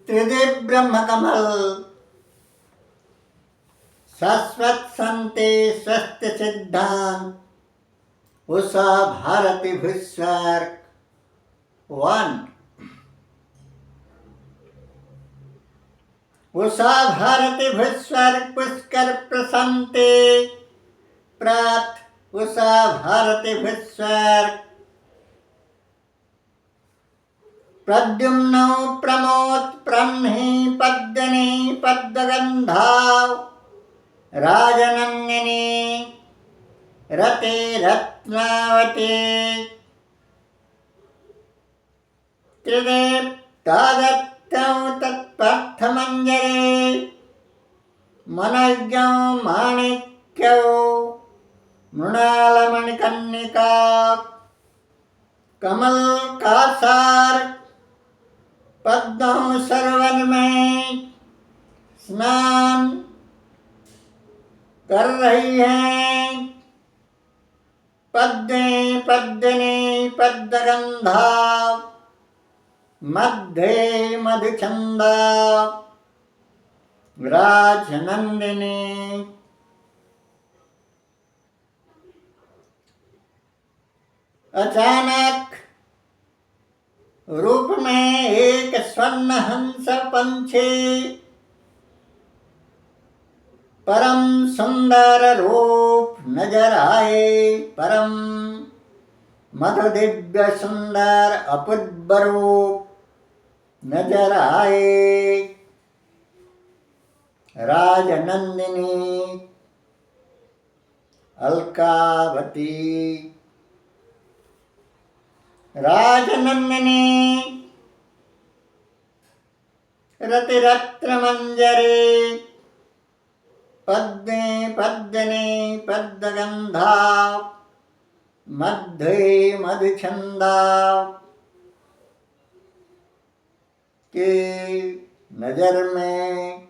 त्रिदिव ब्रह्म कमल शाश्वत संते स्वस्थ सिद्धांत उषा भारती भूस्वर्ग वन। उषा भारती भूस्वर्ग पुष्कर प्रसन्ते प्रात उषा भारती भूस्वर्ग प्रद्युम्नो प्रमोद प्रह्नि पद्मिनी पद्मगंधाव राजनंदिनी रते रत्नावती त्रिदेव तादत्यं तत्पार्थमंजरे मनज्ञो माणिक्यो मृणालमणिकर्णिका कमल का सार पद्मों सरोवर में स्नान कर रही हैं। पद्मे पद्मिनी पद्मगंधा मध्ये मधुचंदा राजनंदिनी। अचानक रूप में एक स्वर्ण हंस पंछी परम सुंदर रूप नजर आए। परम मधु दिव्य सुंदर अपूर्व रूप नजर आए। राजनंदिनी अलकावती राजनंदिनी रतिरत्न मंजरे पद्मे पद्मिनी पद्मगंधा मध्ये मधुचंदा के नजर में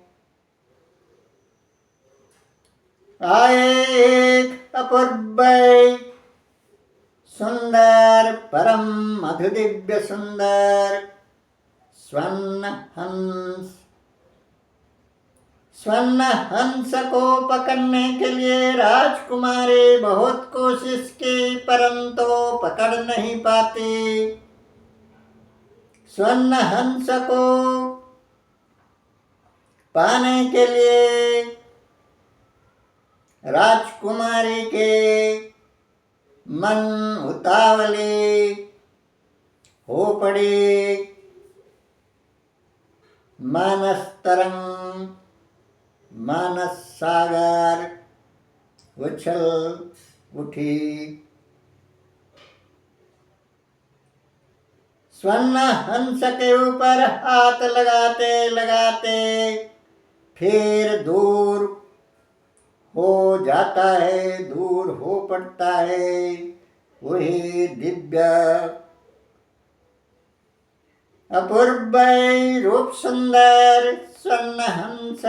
आए एक अपूर्व सुंदर परम मधु दिव्य सुंदर स्वर्ण हंस। स्वर्ण हंस को पकड़ने के लिए राजकुमारी बहुत कोशिश की परंतु पकड़ नहीं पाती। स्वर्ण हंस को पाने के लिए राजकुमारी के मन उतावले हो पड़े। मानस तरंग मानस सागर उछल उठी। स्वर्ण हंस के ऊपर हाथ लगाते लगाते फिर दूर हो जाता है, दूर हो पड़ता है वही दिव्य अपूर्व रूप सुंदर स्वर्ण हंस।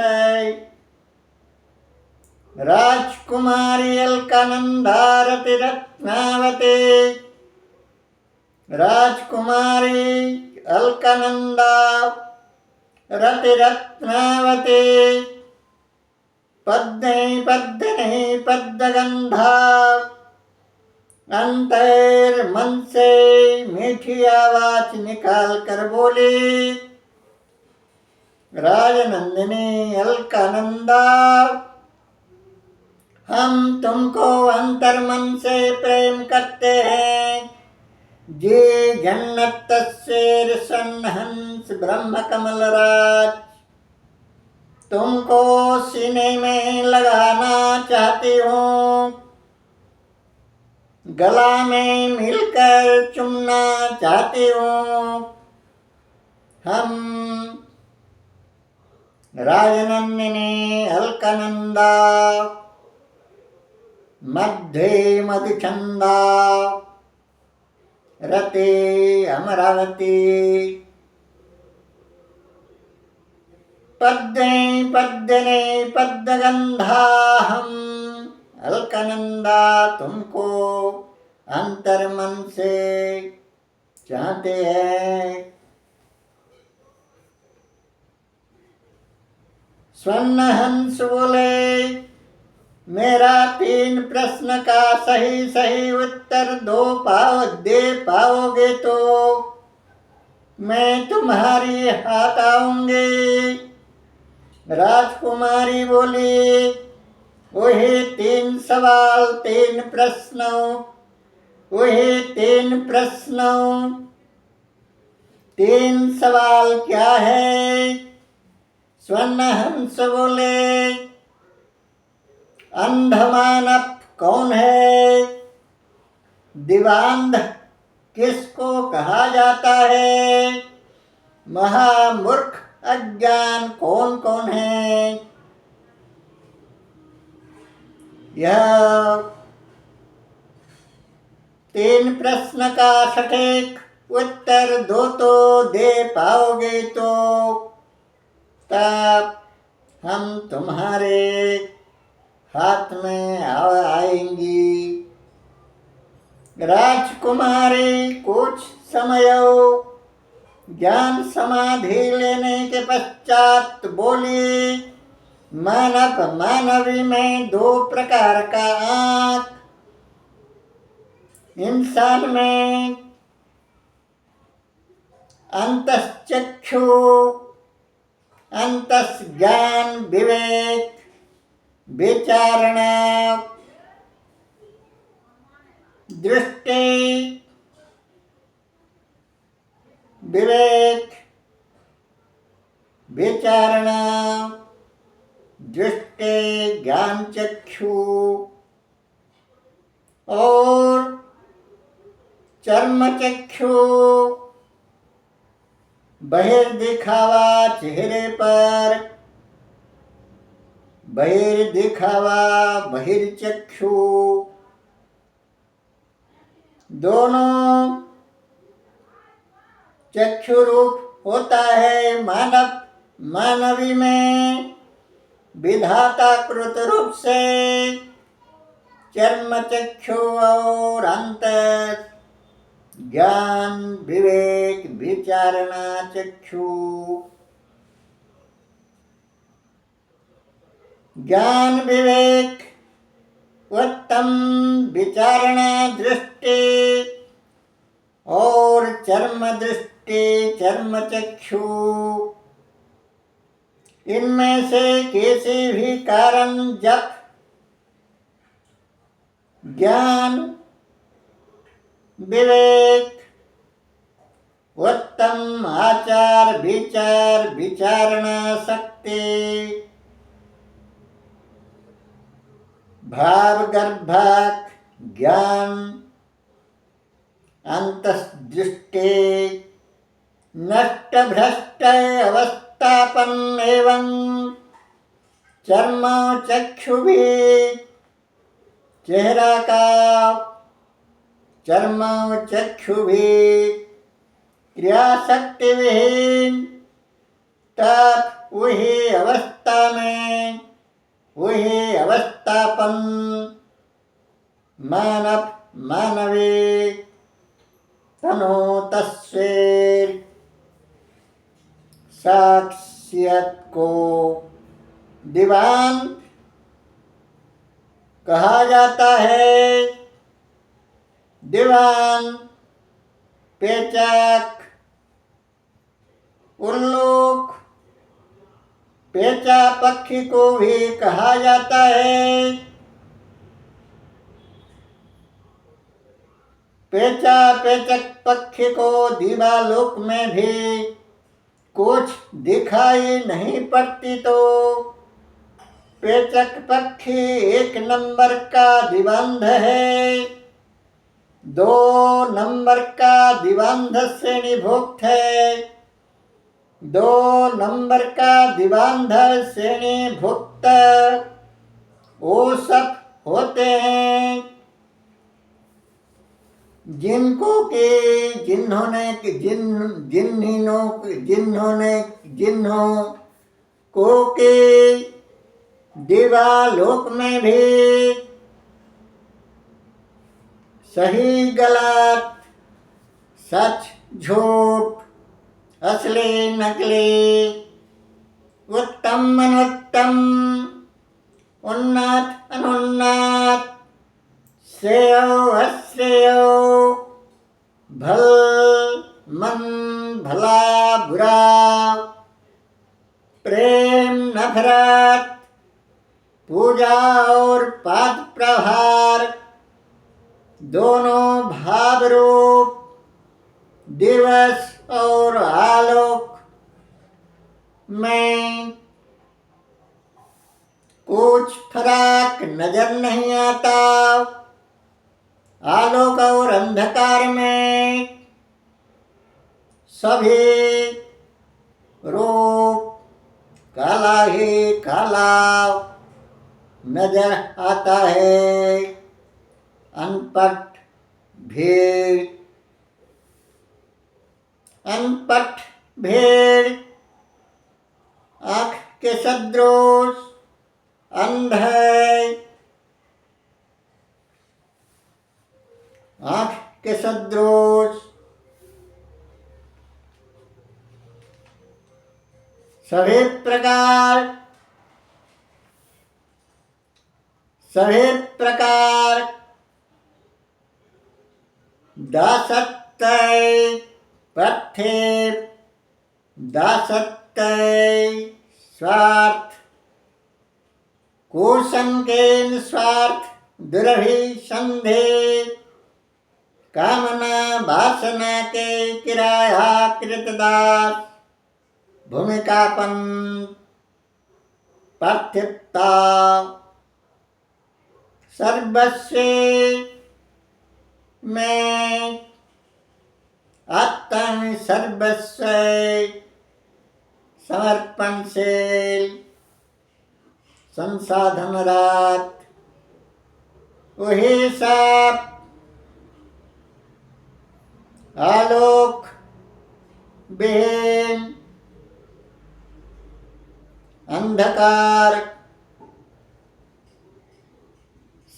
राजकुमारी अलकानंदा रतिरत्नावती राजकुमारी अलकानंदा रतिरत्नावती पद्मे पद्मिनी पद्मगंधा अंतर मन से मीठी आवाज निकाल कर बोली। राजनंदिनी अलकानंदा हम तुमको अंतर मन से प्रेम करते हैं। जे जन्नत शेर स्वर्ण हंस ब्रह्म कमल राज तुमको सीने में लगाना चाहती हूँ, गला में मिलकर चुमना चाहती हूँ। हम राजनंदिनी अलकानंदा मध्ये मधुचंदा रते अमरावती पद्मे पद्मिनी पद्मगंधा हम अलकानंदा तुमको अंतर मन से चाहते हैं। स्वर्ण हंस बोले, मेरा 3 प्रश्न का सही सही उत्तर दे पाओगे तो मैं तुम्हारी हाथ आऊंगी। राजकुमारी बोली, वही 3 सवाल 3 प्रश्नों, वही 3 प्रश्नों 3 सवाल क्या है? स्वर्ण हंस बोले, अंध मानव कौन है? दिवांध किसको कहा जाता है? महामूर्ख अज्ञान कौन कौन है? यह 3 प्रश्न का सटीक उत्तर दे पाओगे तो तब हम तुम्हारे हाथ में आएंगी। राजकुमारी कुछ समय ज्ञान समाधि लेने के पश्चात बोली, मानव मानवी में 2 प्रकार का आँख, इंसान में अंतश्चक्षु, अंतज्ञान, विवेक, विचारणा, दृष्टि, विवेक, विचारणा, दृष्टि, ज्ञान चक्षु और चर्म चक्षु, बहिर्दिखावा चेहरे पर, बहिर्दिखावा बहिर्चक्षु, दोनों चक्षु रूप होता है मानवी में विधाता कृत रूप से चर्म चक्षु और अंतर ज्ञान विवेक विचारणा चक्षु। ज्ञान विवेक उत्तम विचारणा दृष्टि और चर्म दृष्टि चर्म चक्षु, इनमें से किसी भी कारण जब ज्ञान विवेक उत्तम आचार विचार विचारणा शक्ति भाव गर्भक ज्ञान अंतर्दृष्टि नष्ट भ्रष्ट अवस्थापन एवं चर्म चक्षु भी चेहरा का चर्म चक्षु भी क्रियाशक्ति विहीन, तब वही अवस्था में वही अवस्थापन मानव मानवी तनो तस्वीर साक्षियत को दीवान कहा जाता है। दीवान पेचक उल्लूक पेचा पक्षी को भी कहा जाता है। पेचा पेचक पक्षी को दिवालोक में भी कुछ दिखाई नहीं पड़ती तो पेचक पक्षी 1 नंबर का दिबंध है, 2 नंबर का दिबंध श्रेणीभुक्त है, 2 नंबर का दिबंध श्रेणीभुक्त वो सब होते हैं जिनको के जिन्हों को के दिवालोक में भी सही गलत सच झूठ असली नकली उत्तम अनुत्तम, उन्नत अनुन्नत, श्रेयो अश्रेयो, भल मंद भला बुरा, प्रेम नफरत, पूजा और पाद प्रहार, दोनों भाव रूप, दिवस और आलोक में कुछ फर्क नजर नहीं आता। आलोक और अंधकार में सभी रूप काला ही काला नजर आता है। अनपढ़ भीड़, अनपढ़ भीड़ आँख के सदृश अंध है, आँख के सदृश सभी प्रकार दासत्व प्रत्येक दासत्व स्वार्थ कुसंकेन स्वार्थ दुर्भिसंधे कामना वासना के किरायाकृत दास भूमिकापन पार्थिवता सर्वस्व में आत्म सर्वस्व समर्पणशील संसाधन रात वही सब आलोक विहीन अंधकार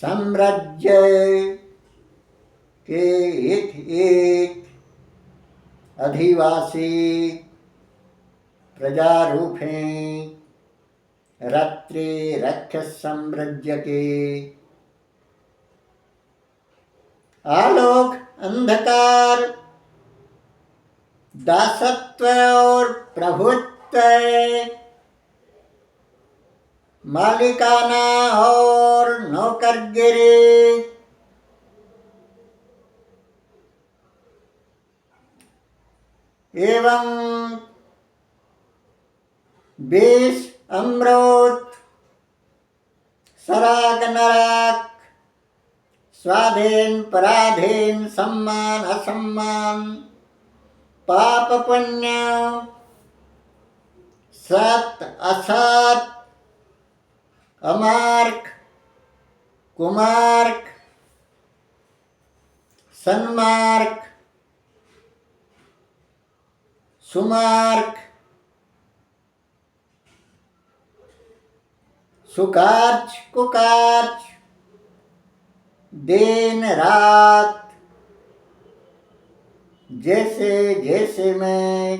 साम्राज्य के एक अधिवासी प्रजारूप हैं। रात्रि राक्षस साम्राज्य के आलोक अंधकार दासत्व और प्रभुत्व मालिकाना और नौकरगिरी एवं विष अमृत सराग नरक स्वाधीन पराधीन सम्मान असम्मान पाप पुण्य सत असत अमार्ग कुमार्ग सन्मार्ग सुमार्ग सुकार्य कुकार्य दिन रात जैसे जैसे मैं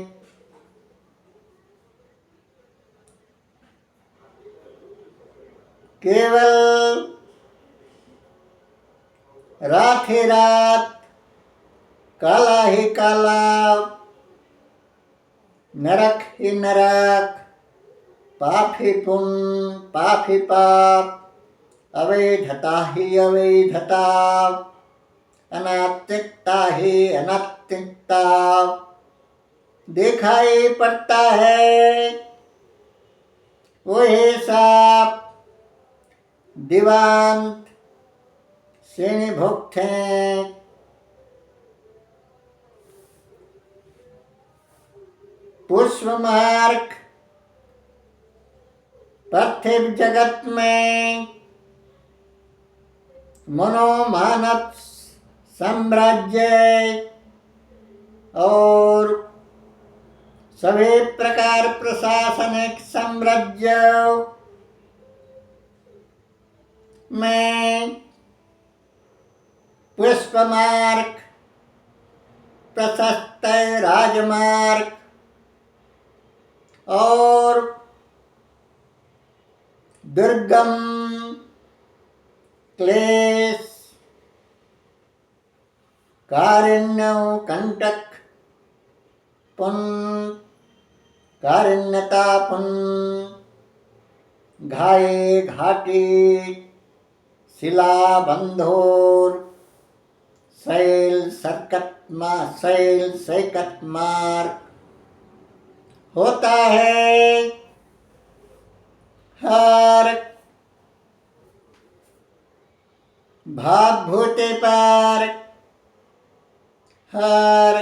केवल रात ही रात काला ही काला नरक ही नरक पाप ही पुण्य पाप ही पाप अवैधता ही अवैधता अनैतिकता ही अनैतिकता दिखाई पड़ता है। वही सब दिवांत श्रेणीभुक्त हैं। पुष्प मार्ग पार्थिव जगत में मनोमानव साम्राज्य और सभी प्रकार प्रशासनिक साम्राज्य में पुष्प मार्ग प्रशस्त राजमार्ग और दुर्गम क्लेश कारिण्य कंटक पुन कारिण्यता पुन घाये घाटी शिला बंधोर शैल सैकत मार्ग होता है हर भाव भूते पर हर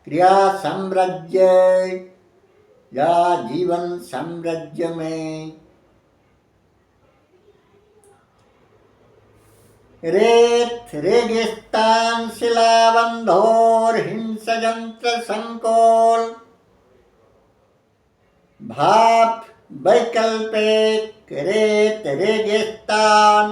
क्रिया साम्राज्य या जीवन साम्राज्य में रेत रेगिस्तान शिला बंधोर हिंस यंत्र संकोल भाप वैकल्पिक रेत रेगिस्तान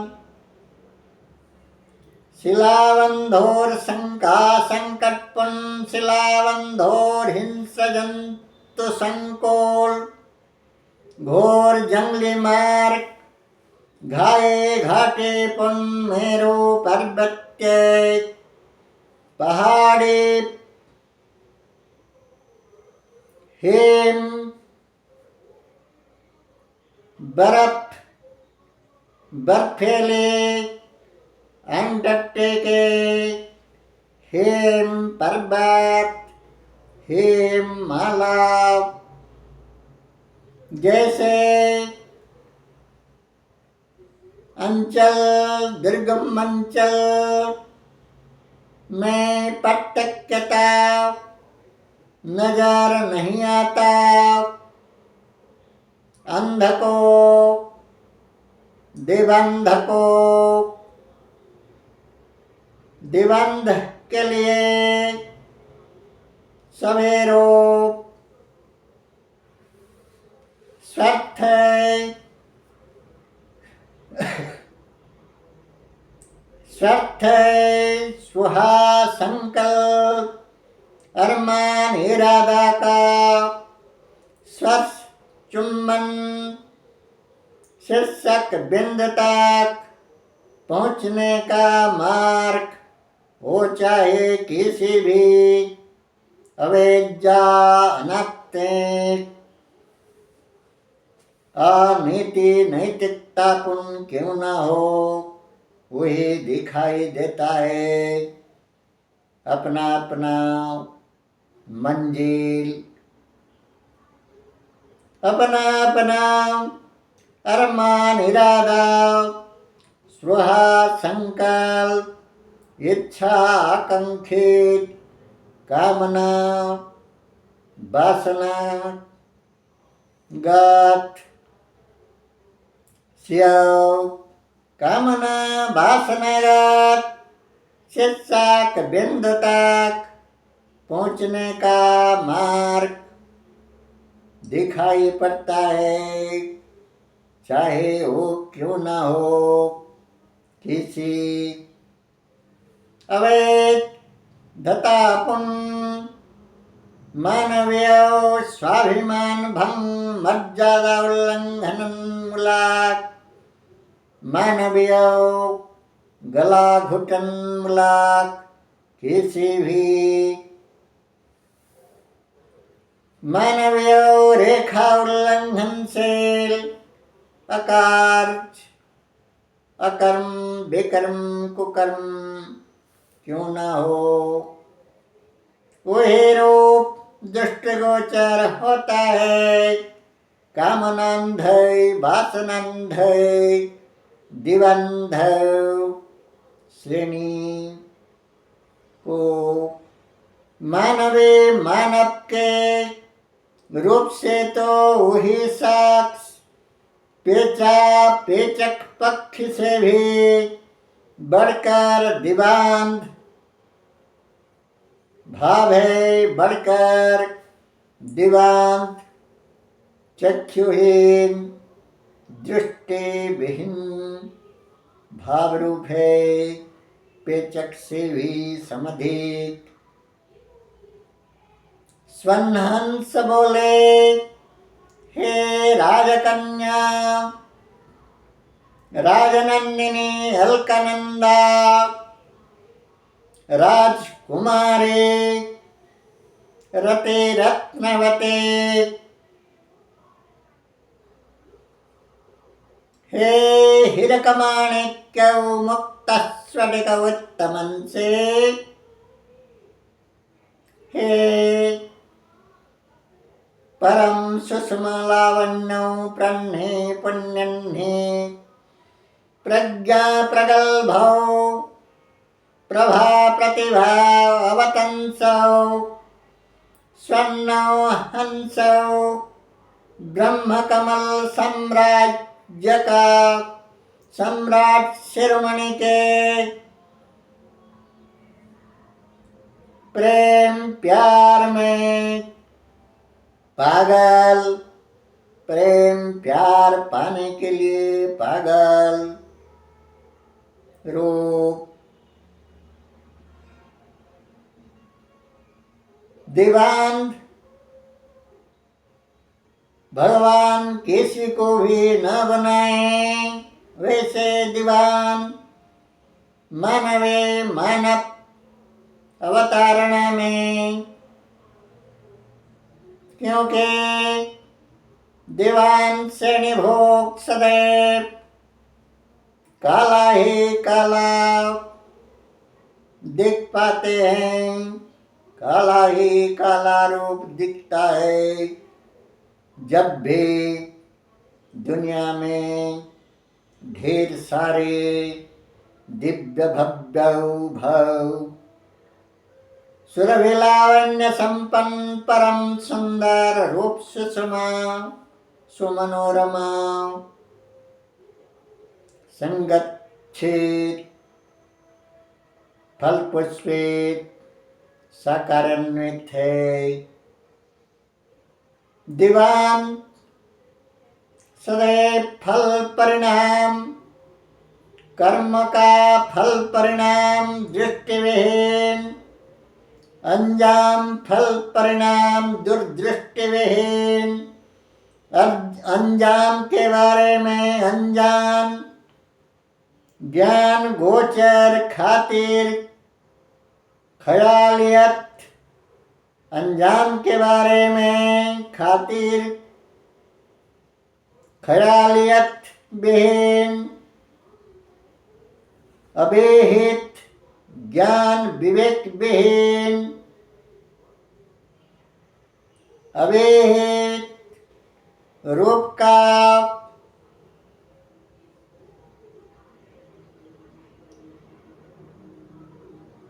शिलाबंधोर शंका संकटपुन शिलाबंधोर हिंस जंतु संकोल घोर जंगली मार्ग घाये घाटे पुन मेरु पर्वत्य पहाड़ी हिम बर्फीले अंटार्कटिका हिम पर्वत हिमालय जैसे अंचल दुर्गम अंचल में प्रत्यक्षता नजर नहीं आता। अंध को दिबंध के लिए सवेरो स्वार्थ सुहा संकल्प अरमान इरादा का स्पर्श चुम्बन शीर्षक बिंदु तक पहुँचने का मार्ग हो चाहे किसी भी अवेज्जा अनैतिक अनीति नैतिकतापूर्ण क्यों न हो, वही दिखाई देता है अपना अपना मंजिल, अपना अपना अरमान इरादा स्पृहा संकल्प इच्छा आकांक्षित कामना वासना गत स्यव कामना वासनागत शीर्षक बिंदु तक पहुँचने का मार्ग दिखाई पड़ता है, चाहे वो क्यों ना हो किसी अवैधतापूर्ण मानवीय स्वाभिमान भंग मर्यादा उल्लंघन मूलक मानवीय गला घुटन मूलक किसी भी मानवीय रेखा उल्लंघनशील अकार्य अकर्म विकर्म कुकर्म क्यों न हो, वही रूप दृष्टिगोचर होता है। कामनांध वासनांध दिवंध श्रेणी को मानवीय मानव के रूप से तो वही शख्स पेचक पक्ष से भी बढ़कर दिवांध भाव है, बढ़कर दिवांध चक्षुहीन दृष्टि विहीन भाव रूप है, पेचक से भी समधिक। स्वहंस बोले हे राजकन्या राजनंदिनी अलकनंदा राजकुमारी रते रत्नवते, हे हीरकमाणिक्य मुक्त स्फटिक उत्तमंसे, हे परम सुषमालावण्यो प्रह्ने पुण्यह्ने प्रज्ञा प्रगल्भौ प्रभा प्रतिभा अवतंसौ स्वर्णौ हंसौ ब्रह्मकमल साम्राज्य का सम्राट शिरोमणि के प्रेम प्यार में पागल, प्रेम प्यार पाने के लिए पागल रूप दीवान भगवान किसी को भी न बनाए, वैसे दीवान मानवे मानव अवतारणा में, क्योंकि दीवान श्रेणी भोग सदैव काला ही काला दिख पाते हैं, काला ही काला रूप दिखता है जब भी दुनिया में ढेर सारे दिव्य भव्य भव सुरभिलावण्य संपन्न परम सुंदर रूप सुषमा सुमनोरमा संगच्छेद फल पुष्पित साकारान्वित है। दीवान सदैव फल परिणाम कर्म का फल परिणाम दृष्टिविहीन, अंजाम फल परिणाम दूरदृष्टिविहीन, अंजाम के बारे में अनजान, ज्ञान गोचर खातिर ख्यालियत, अंजाम के बारे में खातिर ख्यालियत विहीन, अभिहित ज्ञान विवेक विहीन, अभिहित रूप का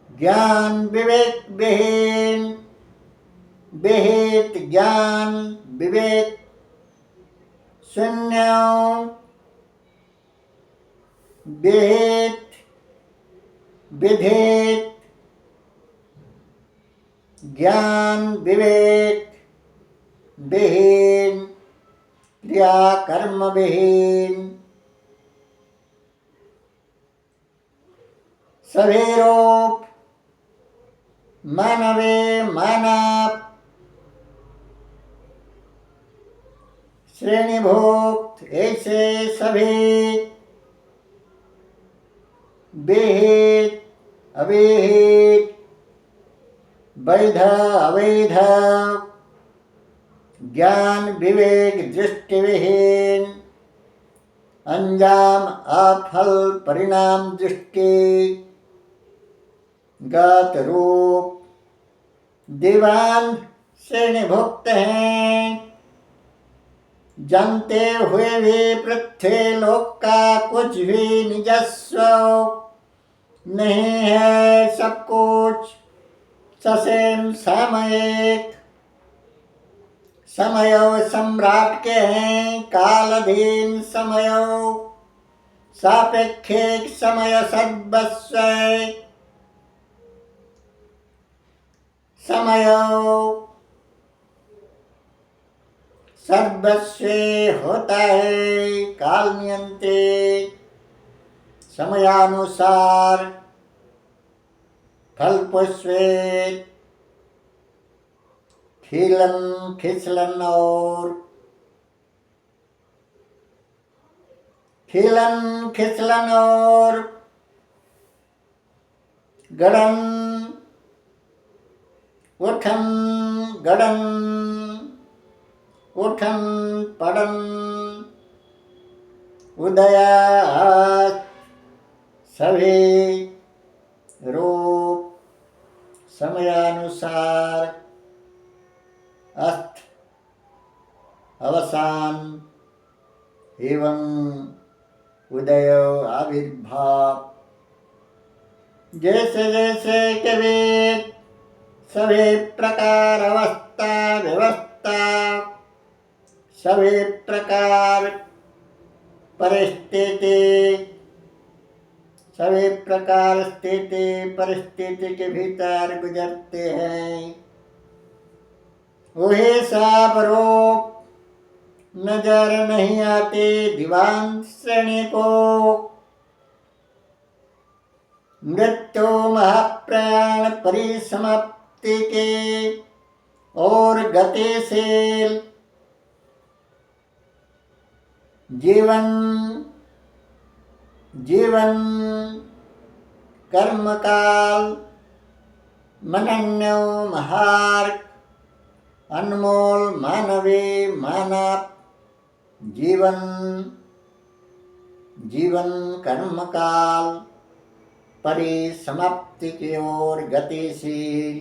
ज्ञान विवेक विहीन, विहित ज्ञान विवेक शून्य, विहित विधित ज्ञान विवेक विहीन, क्रिया कर्म विहीन, सभी रूप मानवे मानव श्रेणीभुक्त ऐसे सभी विहित अविहित वैध अवैध ज्ञान विवेक दृष्टि विहीन, अंजाम अफल परिणाम दृष्टि गत रूप दीवान श्रेणीभुक्त हैं, जानते हुए भी पृथ्वी लोक का कुछ भी निजस्व नहीं है, सब कुछ ससेम सामयिक समय सम्राट के हैं, कालाधीन समय सापेक्षिक समय सद्वस्व समय सर्वस्व होता है, काल नियंत्रित समयानुसार फल पुष्पित खिलन खिसलन और खिलन खिसलन और गड़न, उठन गड़न, उठन पड़न, उदयास्त सभी रूप समयानुसार अस्त अवसान एवं उदय आविर्भाव। जैसे जैसे के वेद सभी प्रकार अवस्था व्यवस्था, सभी प्रकार परिस्थिति, सभी प्रकार स्थिति परिस्थिति के भीतर गुजरते हैं, वही सब रूप नजर नहीं आते दीवान श्रेणी को। मृत्यु महाप्रयाण परिसमाप्ति के और गतिशील जीवन कर्मकाल मनन्यो महार्ग अनमोल मानवीय मानव जीवन कर्मकाल परिसमाप्ति की ओर गतिशील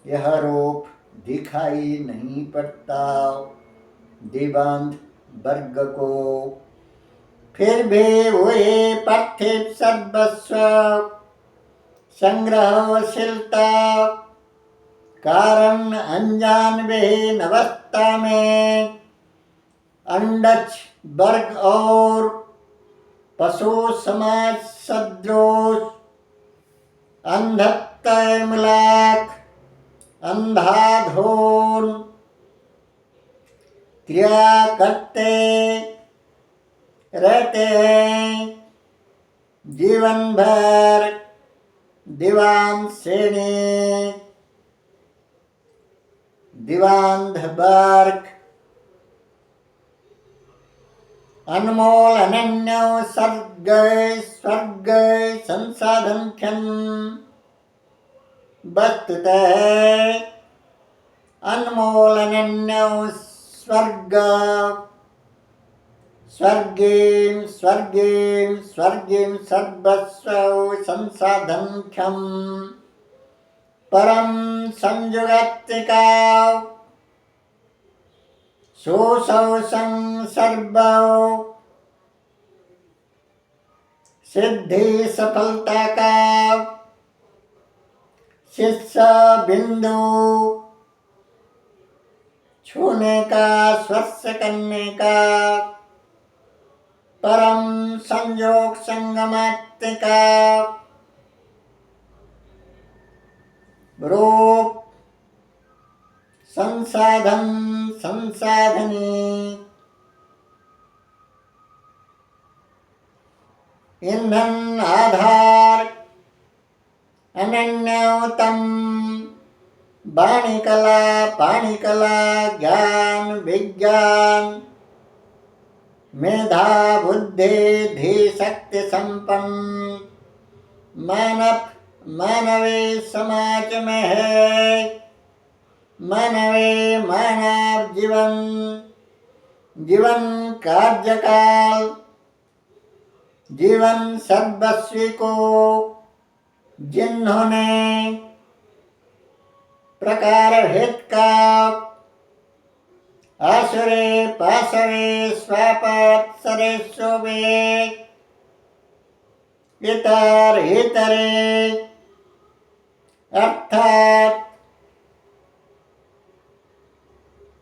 यह रूप दिखाई नहीं पड़ता दिवंत वर्ग को। फिर भी वही पार्थिव सर्वस्व संग्रहशीलता कारण अनजान विहीन अवस्था में अंडज वर्ग और पशु समाज सदृश अंधत्वमूलक अंधाधुन क्रिया करते रहते हैं जीवन भर दीवान श्रेणी दीवांध वर्ग अनमोल अनन्य स्वर्ग संसाधन क्षण वस्तुतः अनमोल अनन्य स्वर्गीं सर्वस्व संसाधन क्षम परम संयुगत्रिका सोसौ सर्वौ सिद्धि सफलता का शिष्य बिंदु छूने का स्पर्श करने का परम संयोग संगमात्मिका रूप संसाधन संसाधनी ईंधन आधार अनन्योतम वाणिकला पाणिकला ज्ञान विज्ञान मेधा बुद्धि धी शक्ति संपन्न मानवीय समाज में है। मानवीय मानव जीवन कार्यकाल जीवन सर्वस्वी को जिन्होंने प्रकार हित का आसुरे पासरे स्वापत सरेशोवे इतरे अर्थात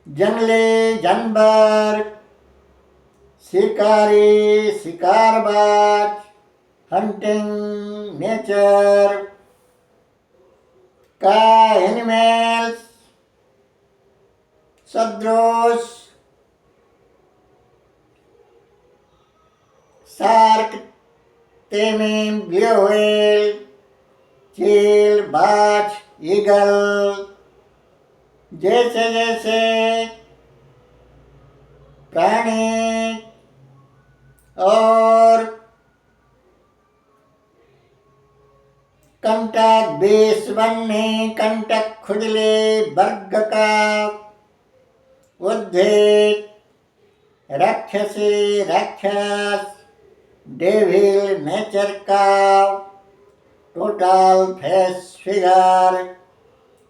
जंगली जानवर शिकारी शिकारबाज हंटिंग नेचर का एनिमल्स सदृश शार्क तेमिन ब्लू व्हेल चील बाज ईगल जैसे जैसे प्राणी और कंटक बेस बनने कंटक खुजले वर्ग का उद्भिद राक्षसी राक्षस डेविल नेचर का टोटल फेस फिगर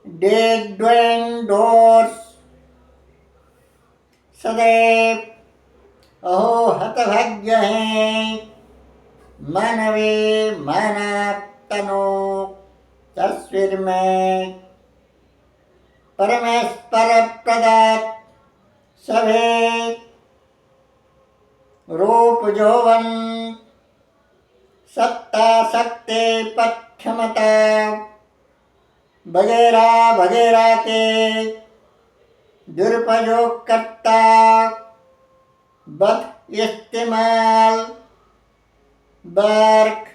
डेड ड्वेन डोर्स सदैव अहो हतभाग्य हैं मानवे मानव तनु तस्वीर में परमेश्वर प्रदत्त सभी रूप यौवन सत्ता शक्ति पद क्षमता वगैरह वगैरह के दुरुपयोग करता बद इस्तेमाल वर्क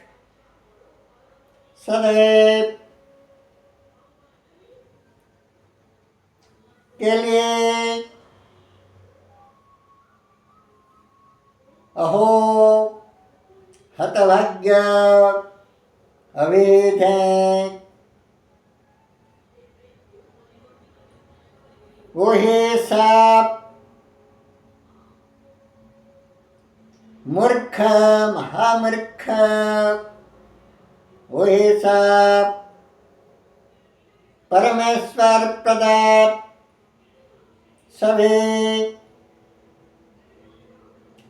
सदैव के लिए अहो हतभाग्य अवैध हैं वही सब मूर्ख महामूर्ख वही सब परमेश्वर प्रदत्त सभी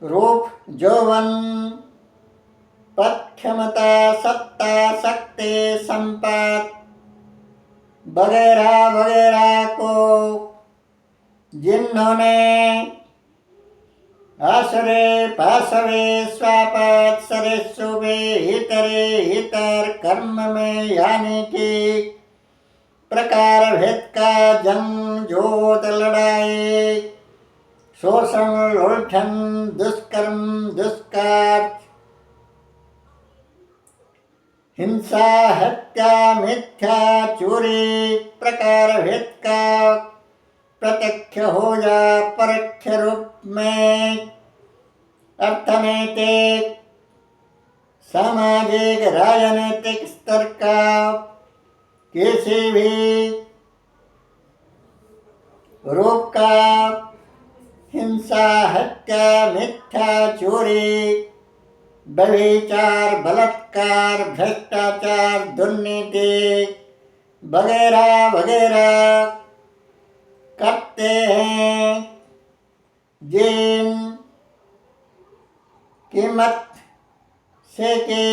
रूप यौवन पद क्षमता सत्ता शक्ति संपत्ति वगैरह वगैरह को जिन्होंने आसरे पासवे स्वापत सरेशुभे हितरे हितर कर्म में यानी कि प्रकार भेद का जंग जोत लड़ाई शोषण लुंठन दुष्कर्म दुष्कार्य हिंसा हत्या मिथ्या चोरी प्रकार भेद का प्रत्यक्ष हो या परोक्ष रूप में अर्थनैतिक सामाजिक राजनीतिक स्तर का किसी भी रूप का हिंसा हत्या मिथ्या चोरी व्यभिचार बलात्कार भ्रष्टाचार दुर्नीति वगैरह वगैरह करते हैं जिन कीमत से के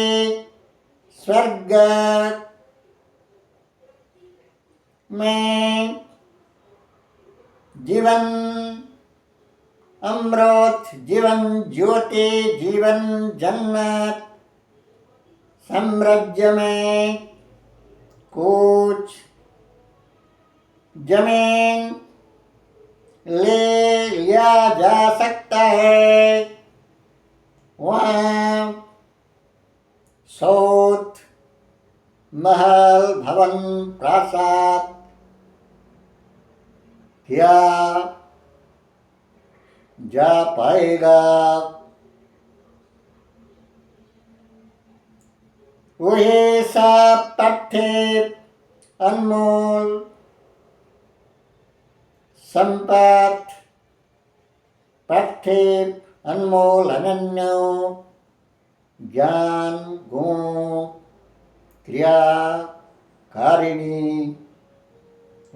स्वर्ग में जीवन अमृत जीवन ज्योति जीवन जन्नत साम्राज्य में कुछ जमीन ले लिया जा सकता है वहाँ सौध महल भवन प्रासाद किया जा पाएगा वही सब तथ्य अनमोल संपत्ति पार्थिव अनमोल अनन्य ज्ञान गुण क्रिया कारिणी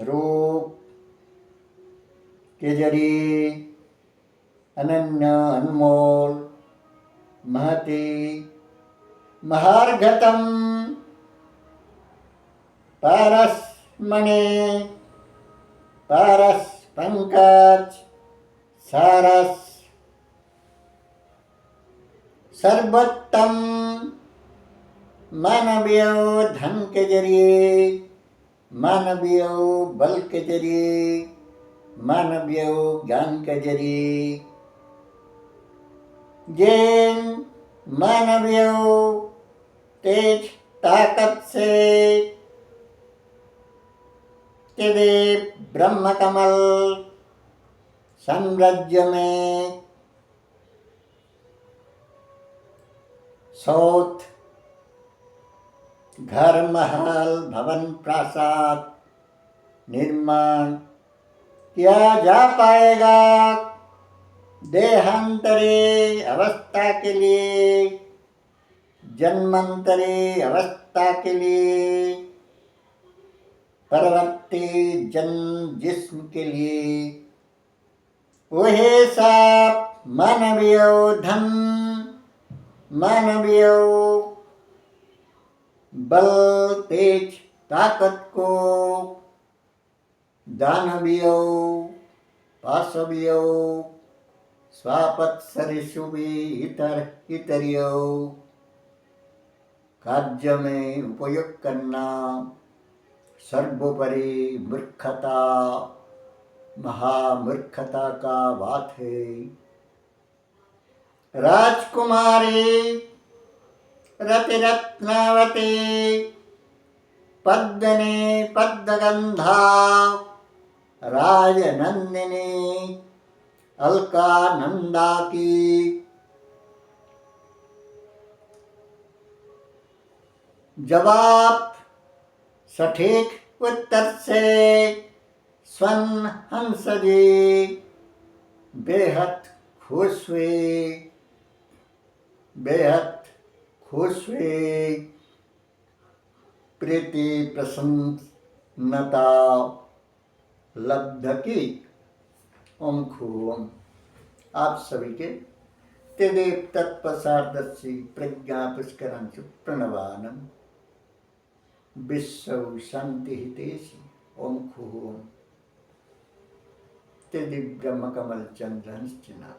रूप के जरिए अनन्य अनमोल महती महार्घतम पारसमणि पारस पंकज सारस सर्वोत्तम मानवीय धन के जरिए मानवीय बल के जरिए मानवीय ज्ञान के जरिए जिन मानवीय तेज ताकत से तेरे ब्रह्म कमल साम्राज्य में शौच, घर महल भवन प्रासाद निर्माण किया जा पाएगा देहांतरी अवस्था के लिए, जन्मांतरी अवस्था के लिए, परवर्ती जन्म जिस्म के लिए। वही सब मानवीय धन, मानवीय बल तेज ताकत को दानवीय पाशवीय स्वापत्सरिषु इतरियो कार्य में उपयोग करना सर्वोपरि मूर्खता, महामूर्खता का बात है। राजकुमारी रतिरत्नावती पद्मने पद्मगंधा राजनंदिनी अलकानंदा की जवाब सटीक उत्तर से स्वर्ण हंस जी बेहद खुश हुए, बेहद खुश हुए, प्रीति प्रसन्नता लब्ध की। ओम खूम आप सभी के तेदेव तत्पसारदर्शी प्रज्ञा पुष्करंशु प्रणवानम विश्व शांति हितेशी। ओम खूम तेदिव ब्रह्म कमल चंद्र हंस चिना।